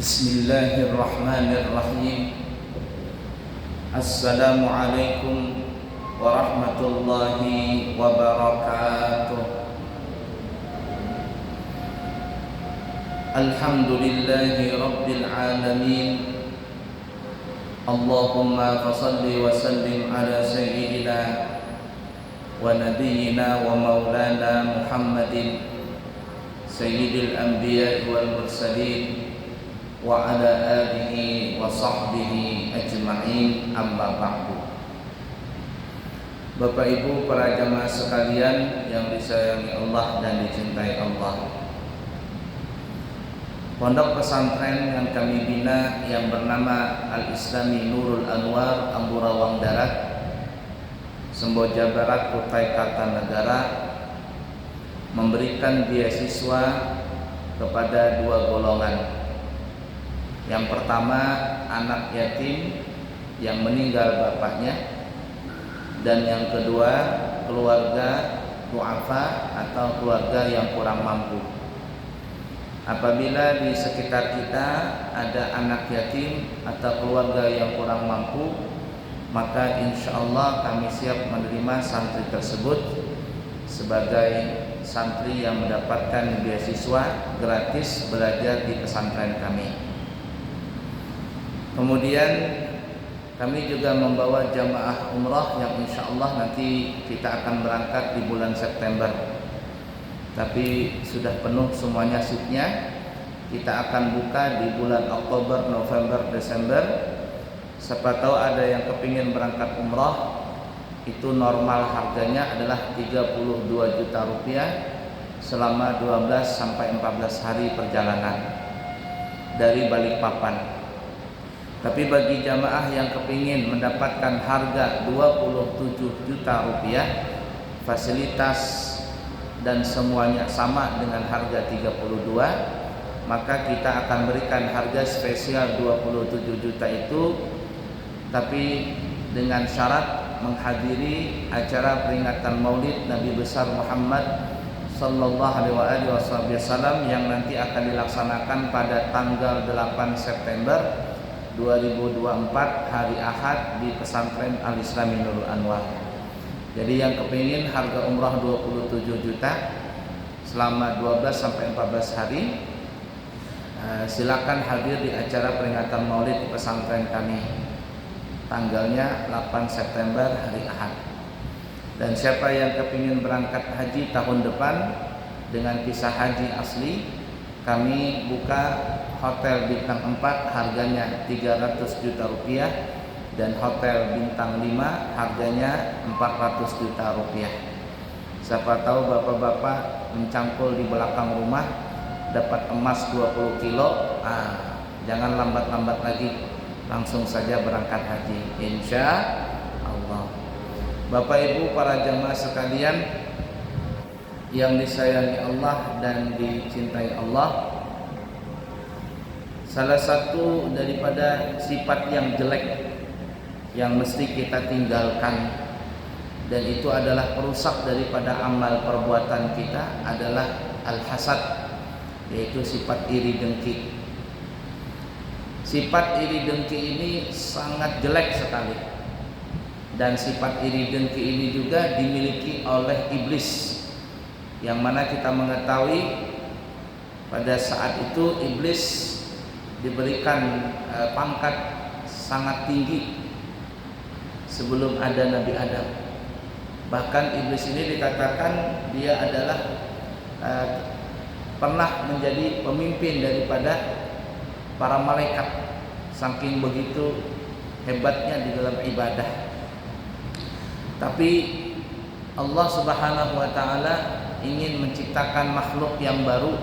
Bismillahirrahmanirrahim. Assalamualaikum warahmatullahi wabarakatuh. Alhamdulillahi rabbil alamin. Allahumma fasalli wa sallim ala sayyidina wa nabiyyina wa maulana Muhammadin sayyidil anbiya wal mursalin wa ala alihi wa sahbihi ajma'in, amma ba'du. Bapak Ibu para jamaah sekalian yang disayangi Allah dan dicintai Allah, pondok pesantren yang kami bina yang bernama Al-Islami Nurul Anwar, Amburawang Darat, Semboja Barat, Kutai Kartanegara, memberikan beasiswa kepada dua golongan. Yang pertama, anak yatim yang meninggal bapaknya, dan yang kedua, keluarga du'afa atau keluarga yang kurang mampu. Apabila di sekitar kita ada anak yatim atau keluarga yang kurang mampu, maka insya Allah kami siap menerima santri tersebut sebagai santri yang mendapatkan beasiswa gratis belajar di pesantren kami. Kemudian kami juga membawa jamaah umrah yang insya Allah nanti kita akan berangkat di bulan September. Tapi sudah penuh semuanya seatnya. Kita akan buka di bulan Oktober, November, Desember. Siapa tahu ada yang kepingin berangkat umrah, itu normal harganya adalah 32 juta rupiah selama 12 sampai 14 hari perjalanan dari Balikpapan. Tapi bagi jamaah yang kepingin mendapatkan harga 27 juta rupiah, fasilitas dan semuanya sama dengan harga 32, maka kita akan berikan harga spesial 27 juta itu, tapi dengan syarat menghadiri acara peringatan Maulid Nabi besar Muhammad sallallahu alaihi wasallam yang nanti akan dilaksanakan pada tanggal 8 September 2024 hari Ahad di pesantren Al-Islami Nurul Anwar. Jadi yang kepingin harga umrah 27 juta selama 12 sampai 14 hari, silakan hadir di acara peringatan Maulid di pesantren kami. Tanggalnya 8 September hari Ahad. Dan siapa yang kepingin berangkat haji tahun depan dengan visa haji asli, kami buka hotel bintang 4 harganya 300 juta rupiah dan hotel bintang 5 harganya 400 juta rupiah. Siapa tahu bapak-bapak mencangkul di belakang rumah dapat emas 20 kilo, jangan lambat-lambat lagi, langsung saja berangkat haji insya Allah. Bapak Ibu para jamaah sekalian yang disayangi Allah dan dicintai Allah, salah satu daripada sifat yang jelek yang mesti kita tinggalkan, dan itu adalah perusak daripada amal perbuatan kita, adalah al-hasad, yaitu sifat iri dengki. Sifat iri dengki ini sangat jelek sekali, dan sifat iri dengki ini juga dimiliki oleh iblis, yang mana kita mengetahui pada saat itu iblis diberikan pangkat sangat tinggi sebelum ada Nabi Adam. Bahkan iblis ini dikatakan dia adalah pernah menjadi pemimpin daripada para malaikat, saking begitu hebatnya di dalam ibadah. Tapi Allah Subhanahu wa taala ingin menciptakan makhluk yang baru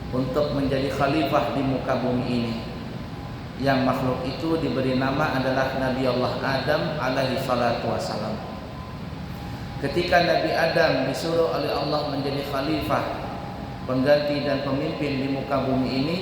untuk menjadi khalifah di muka bumi ini. Yang makhluk itu diberi nama adalah Nabi Allah Adam alaihi salatu wassalam. Ketika Nabi Adam disuruh oleh Allah menjadi khalifah, pengganti dan pemimpin di muka bumi ini,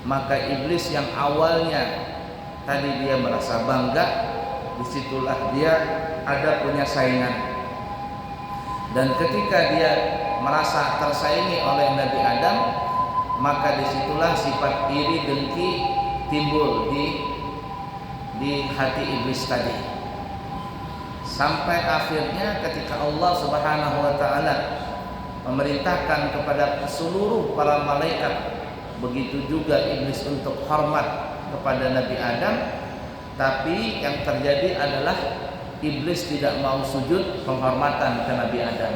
maka iblis yang awalnya tadi dia merasa bangga, disitulah dia ada punya saingan. Dan ketika dia merasa tersaingi oleh Nabi Adam, maka disitulah sifat iri dengki timbul di hati iblis tadi. Sampai akhirnya ketika Allah Subhanahu wa taala memerintahkan kepada seluruh para malaikat, begitu juga iblis untuk hormat kepada Nabi Adam, tapi yang terjadi adalah iblis tidak mau sujud penghormatan ke Nabi Adam.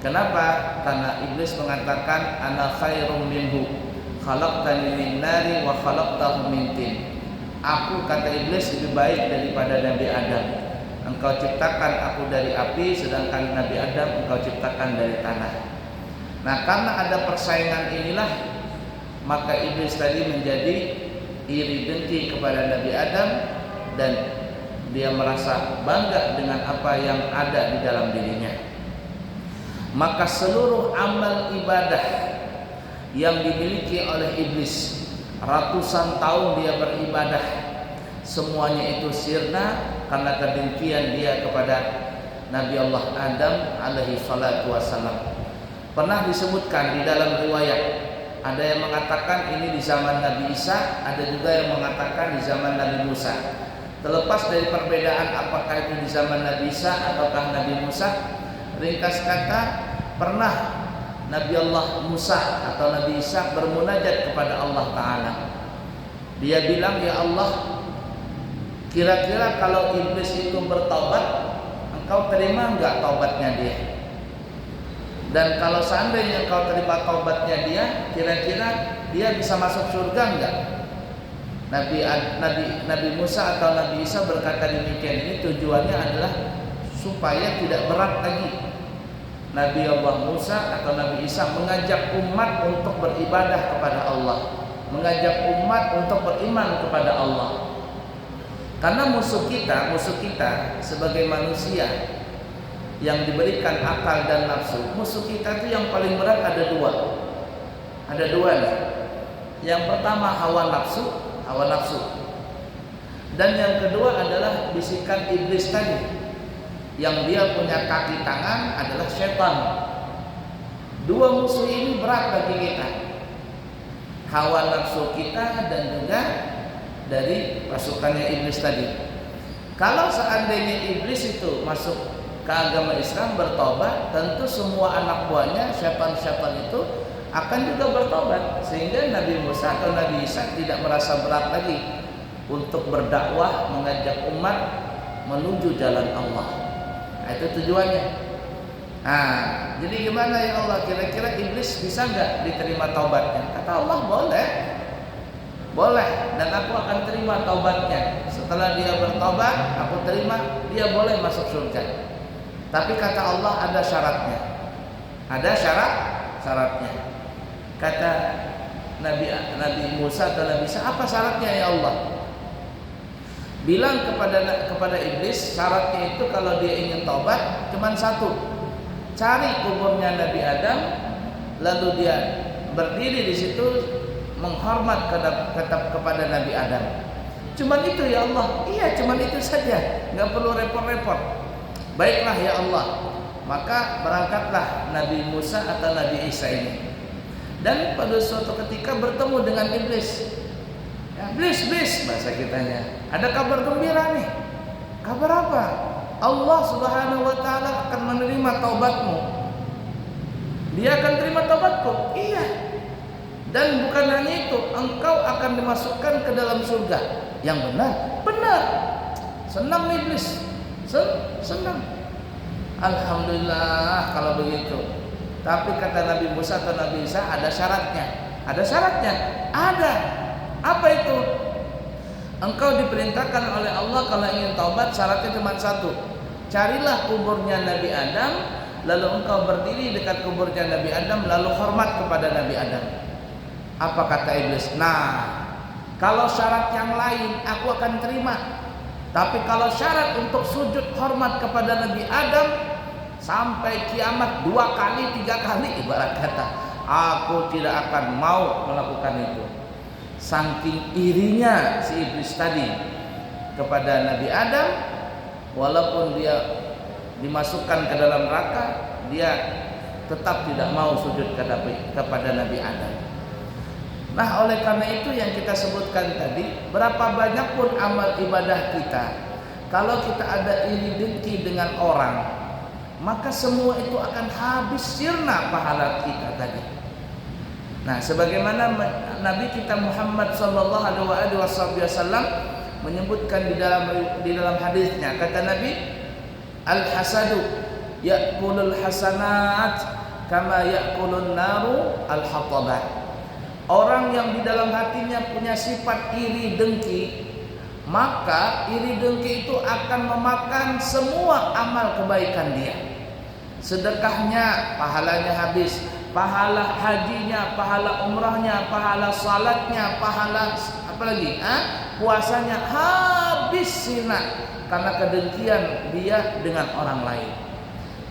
Kenapa? Karena iblis mengatakan ana khairum minhu khalaqtani min nari wa khalaqtahu min tin. Aku, kata iblis, lebih baik daripada Nabi Adam. Engkau ciptakan aku dari api, sedangkan Nabi Adam engkau ciptakan dari tanah. Nah, karena ada persaingan inilah, maka iblis tadi menjadi iri dengki kepada Nabi Adam, dan dia merasa bangga dengan apa yang ada di dalam dirinya. Maka seluruh amal ibadah yang dimiliki oleh iblis, ratusan tahun dia beribadah, semuanya itu sirna karena kedengkian dia kepada Nabi Allah Adam alaihi salatu wassalam. Pernah disebutkan di dalam riwayat, ada yang mengatakan ini di zaman Nabi Isa, ada juga yang mengatakan di zaman Nabi Musa. Terlepas dari perbedaan apakah itu di zaman Nabi Isa ataukah Nabi Musa, ringkas kata, pernah Nabi Allah Musa atau Nabi Isa bermunajat kepada Allah Ta'ala. Dia bilang, ya Allah, kira-kira kalau iblis itu bertobat, engkau terima enggak taubatnya dia? Dan kalau seandainya engkau terima taubatnya dia, kira-kira dia bisa masuk surga enggak? Nabi Musa atau Nabi Isa berkata demikian. Ini tujuannya adalah supaya tidak berat lagi Nabi Allah Musa atau Nabi Isa mengajak umat untuk beribadah kepada Allah, mengajak umat untuk beriman kepada Allah. Karena musuh kita sebagai manusia yang diberikan akal dan nafsu, musuh kita itu yang paling berat ada dua nih. Yang pertama hawa nafsu, dan yang kedua adalah bisikan iblis tadi, yang dia punya kaki tangan adalah setan. Dua musuh ini berat bagi kita, hawa nafsu kita dan juga dari pasukannya iblis tadi. Kalau seandainya iblis itu masuk ke agama Islam, bertobat, tentu semua anak buahnya setan-setan itu akan juga bertobat, sehingga Nabi Musa atau Nabi Isa tidak merasa berat lagi untuk berdakwah, mengajak umat menuju jalan Allah. Nah, itu tujuannya. Nah, jadi gimana ya Allah, kira-kira iblis bisa nggak diterima taubatnya? Kata Allah, boleh, dan aku akan terima taubatnya. Setelah dia bertobat, aku terima, dia boleh masuk surga. Tapi kata Allah ada syaratnya. Ada syaratnya. Kata Nabi Musa atau Nabi Isa, apa syaratnya ya Allah? Bilang kepada iblis, syaratnya itu kalau dia ingin taubat cuma satu. Cari kuburnya Nabi Adam, lalu dia berdiri di situ menghormat kepada Nabi Adam. Cuman itu ya Allah. Iya, cuman itu saja, nggak perlu repot-repot. Baiklah ya Allah. Maka berangkatlah Nabi Musa atau Nabi Isa ini, dan pada suatu ketika bertemu dengan iblis. Ya, iblis bahasa kitanya, ada kabar gembira nih. Kabar apa? Allah Subhanahu wa taala akan menerima taubatmu. Dia akan terima taubatku. Iya. Dan bukan hanya itu, engkau akan dimasukkan ke dalam surga. Yang benar. Senang iblis. Senang. Alhamdulillah kalau begitu. Tapi kata Nabi Musa atau Nabi Isa, ada syaratnya. Ada. Apa itu? Engkau diperintahkan oleh Allah kalau ingin taubat, syaratnya cuma satu. Carilah kuburnya Nabi Adam, lalu engkau berdiri dekat kuburnya Nabi Adam, lalu hormat kepada Nabi Adam. Apa kata iblis? Nah, kalau syarat yang lain aku akan terima, tapi kalau syarat untuk sujud hormat kepada Nabi Adam sampai kiamat 2 kali 3 kali, ibarat kata, aku tidak akan mau melakukan itu. Saking irinya si iblis tadi kepada Nabi Adam, walaupun dia dimasukkan ke dalam neraka, dia tetap tidak mau sujud kepada Nabi Adam. Nah, oleh karena itu yang kita sebutkan tadi, berapa banyak pun amal ibadah kita, kalau kita ada iri dengki dengan orang, maka semua itu akan habis sirna pahala kita tadi. Nah, sebagaimana Nabi kita Muhammad sallallahu alaihi wasallam menyebutkan di dalam hadisnya, kata Nabi, al-hasadu ya'kulul hasanat kama ya'kulun naru al-hatabah. Orang yang di dalam hatinya punya sifat iri dengki, maka iri dengki itu akan memakan semua amal kebaikan dia. Sedekahnya pahalanya habis, pahala hajinya, pahala umrahnya, pahala salatnya, pahala apalagi puasanya habis sina karena kedengkian dia dengan orang lain.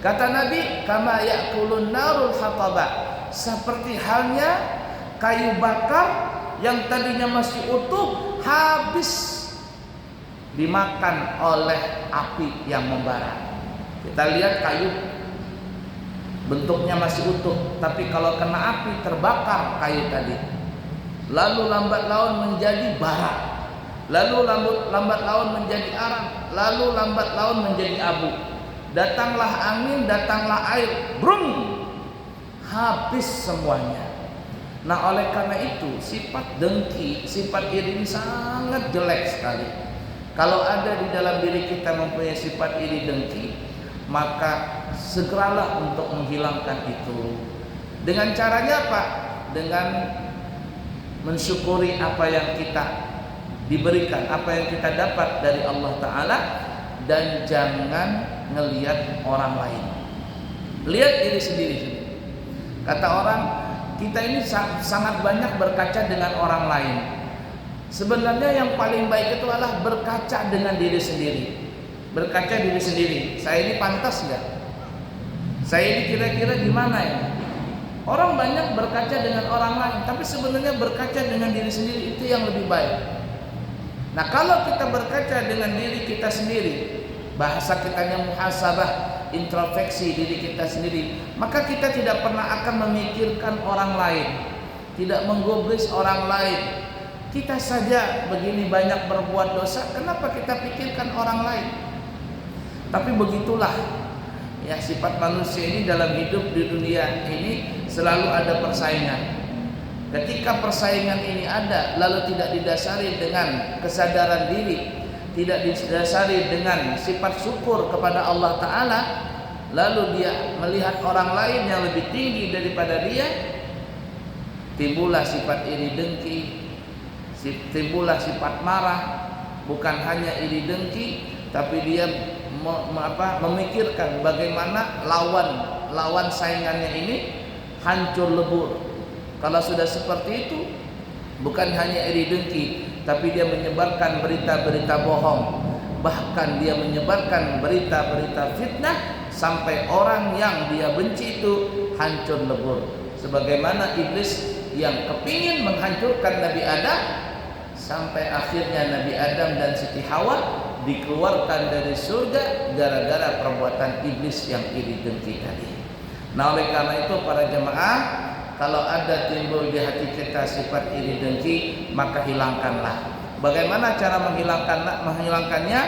Kata Nabi, kama ya'kulun narul hatabah, seperti halnya kayu bakar yang tadinya masih utuh habis dimakan oleh api yang membara. Kita lihat kayu bentuknya masih utuh, tapi kalau kena api terbakar kayu tadi, lalu lambat laun menjadi bara, lalu lambat laun menjadi arang, lalu lambat laun menjadi abu. Datanglah angin, datanglah air, brum, habis semuanya. Nah, oleh karena itu sifat dengki, sifat iri ini sangat jelek sekali. Kalau ada di dalam diri kita mempunyai sifat iri dengki, maka segeralah untuk menghilangkan itu. Dengan caranya apa? Dengan mensyukuri apa yang kita diberikan, apa yang kita dapat dari Allah Ta'ala, dan jangan ngelihat orang lain. Lihat diri sendiri. Kata orang, kita ini sangat banyak berkaca dengan orang lain. Sebenarnya yang paling baik itu adalah berkaca dengan diri sendiri. Berkaca diri sendiri. Saya ini pantas nggak? Saya ini kira-kira gimana ya? Orang banyak berkaca dengan orang lain, tapi sebenarnya berkaca dengan diri sendiri itu yang lebih baik. Nah, kalau kita berkaca dengan diri kita sendiri, bahasa kitanya muhasabah, introspeksi diri kita sendiri, maka kita tidak pernah akan memikirkan orang lain, tidak menggubris orang lain. Kita saja begini banyak berbuat dosa, kenapa kita pikirkan orang lain? Tapi begitulah ya sifat manusia ini dalam hidup di dunia ini, selalu ada persaingan. Ketika persaingan ini ada lalu tidak didasari dengan kesadaran diri, tidak didasari dengan sifat syukur kepada Allah Ta'ala, lalu dia melihat orang lain yang lebih tinggi daripada dia, timbullah sifat iri dengki, timbullah sifat marah. Bukan hanya iri dengki, tapi dia memikirkan bagaimana lawan saingannya ini hancur lebur. Kalau sudah seperti itu, bukan hanya iri dengki, tapi dia menyebarkan berita-berita bohong, bahkan dia menyebarkan berita-berita fitnah sampai orang yang dia benci itu hancur lebur. Sebagaimana iblis yang kepingin menghancurkan Nabi Adam, sampai akhirnya Nabi Adam dan Siti Hawa dikeluarkan dari surga gara-gara perbuatan iblis yang iri dengki tadi. Nah, oleh karena itu para jemaah, kalau ada timbul di hati kita sifat iri dengki, maka hilangkanlah. Bagaimana cara menghilangkannya?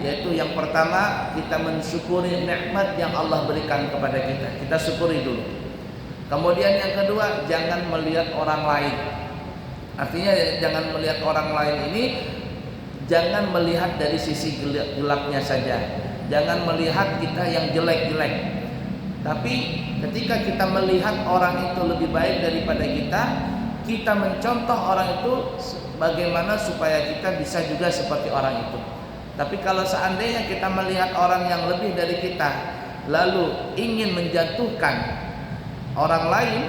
Yaitu yang pertama, kita mensyukuri nikmat yang Allah berikan kepada kita. Kita syukuri dulu. Kemudian yang kedua, jangan melihat orang lain. Artinya jangan melihat orang lain ini, jangan melihat dari sisi gelapnya saja. Jangan melihat kita yang jelek-jelek. Tapi ketika kita melihat orang itu lebih baik daripada kita mencontoh orang itu bagaimana supaya kita bisa juga seperti orang itu. Tapi kalau seandainya kita melihat orang yang lebih dari kita, lalu ingin menjatuhkan orang lain,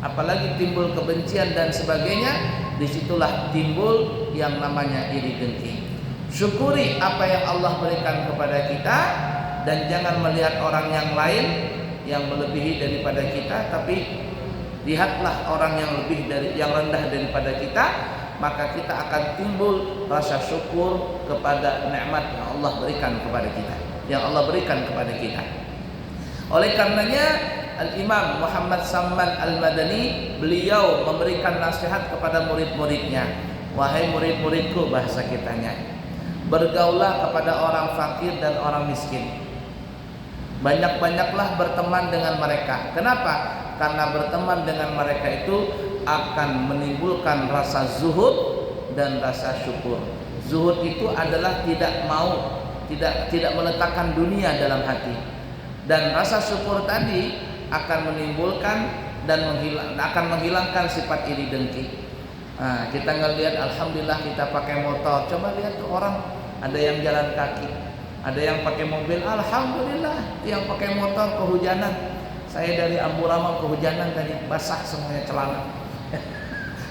apalagi timbul kebencian dan sebagainya, disitulah timbul yang namanya iri dengki. Syukuri apa yang Allah berikan kepada kita, dan jangan melihat orang yang lain yang melebihi daripada kita, tapi lihatlah orang yang rendah daripada kita, maka kita akan timbul rasa syukur kepada nikmat yang Allah berikan kepada kita, Oleh karenanya Al-Imam Muhammad Samman Al-Madani, beliau memberikan nasihat kepada murid-muridnya. Wahai murid-muridku, bahasa kitanya, bergaullah kepada orang fakir dan orang miskin. Banyak-banyaklah berteman dengan mereka. Kenapa? Karena berteman dengan mereka itu akan menimbulkan rasa zuhud dan rasa syukur. Zuhud itu adalah tidak meletakkan dunia dalam hati. Dan rasa syukur tadi akan menimbulkan dan menghilangkan sifat iri dengki. Nah, kita ngelihat alhamdulillah kita pakai motor. Coba lihat tuh orang, ada yang jalan kaki, ada yang pakai mobil, alhamdulillah. Yang pakai motor kehujanan. Saya dari Amburaman kehujanan tadi, basah semuanya celana.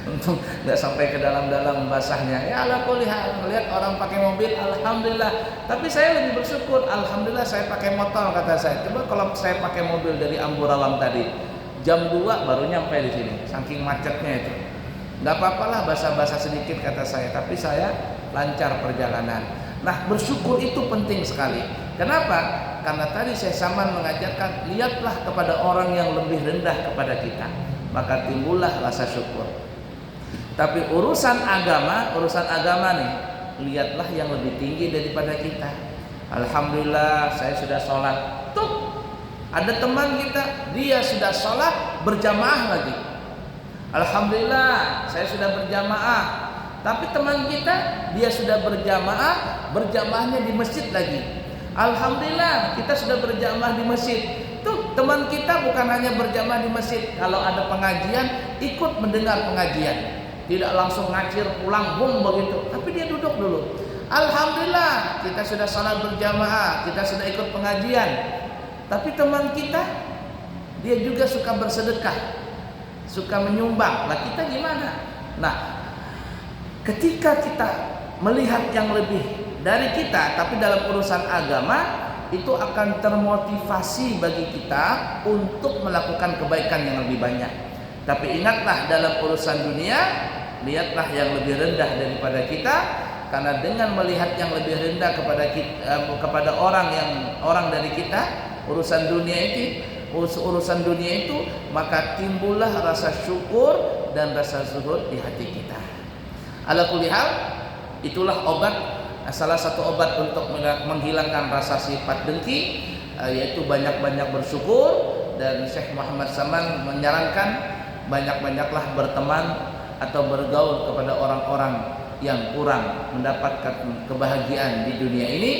Untung nggak sampai ke dalam-dalam basahnya. Ya ala kulli hal, melihat orang pakai mobil, alhamdulillah. Tapi saya lebih bersyukur, alhamdulillah saya pakai motor, kata saya. Coba kalau saya pakai mobil dari Amburaman tadi, jam 2 baru nyampe di sini, saking macetnya itu. Nggak apa-apalah basah-basah sedikit, kata saya, tapi saya lancar perjalanan. Nah, bersyukur itu penting sekali. Kenapa? Karena tadi saya Saman mengajarkan, lihatlah kepada orang yang lebih rendah kepada kita, maka timbullah rasa syukur. Tapi urusan agama nih, lihatlah yang lebih tinggi daripada kita. Alhamdulillah saya sudah sholat. Tuh, ada teman kita, dia sudah sholat berjamaah lagi. Alhamdulillah saya sudah berjamaah. Tapi teman kita, dia sudah berjamaahnya di masjid lagi. Alhamdulillah kita sudah berjamaah di masjid. Tuh, teman kita bukan hanya berjamaah di masjid, kalau ada pengajian ikut mendengar pengajian. Tidak langsung ngacir pulang bum begitu, tapi dia duduk dulu. Alhamdulillah kita sudah salat berjamaah, kita sudah ikut pengajian. Tapi teman kita, dia juga suka bersedekah, suka menyumbang. Lah kita gimana? Nah, ketika kita melihat yang lebih dari kita, tapi dalam urusan agama, itu akan termotivasi bagi kita untuk melakukan kebaikan yang lebih banyak. Tapi ingatlah, dalam urusan dunia, lihatlah yang lebih rendah daripada kita, karena dengan melihat yang lebih rendah kepada orang dari kita, urusan dunia itu, maka timbullah rasa syukur dan rasa zuhud di hati kita. Ala kulli hal, itulah salah satu obat untuk menghilangkan rasa sifat dengki, yaitu banyak-banyak bersyukur. Dan Syekh Muhammad Saman menyarankan, banyak-banyaklah berteman atau bergaul kepada orang-orang yang kurang mendapatkan kebahagiaan di dunia ini,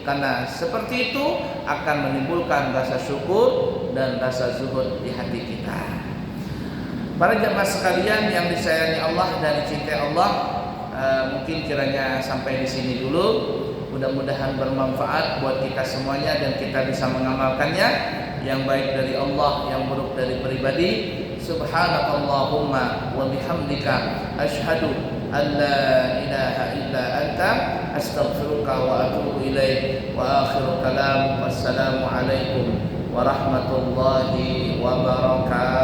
karena seperti itu akan menimbulkan rasa syukur dan rasa zuhud di hati kita. Para jamaah sekalian yang disayangi Allah dan dicintai Allah, mungkin kiranya sampai di sini dulu. Mudah-mudahan bermanfaat buat kita semuanya dan kita bisa mengamalkannya, yang baik dari Allah, yang buruk dari pribadi. Subhanakallahumma wa bihamdika asyhadu an la ilaha illa anta astaghfiruka wa atubu ilaik. Wa akhiru kalam, wassalamu alaikum warahmatullahi wabarakatuh.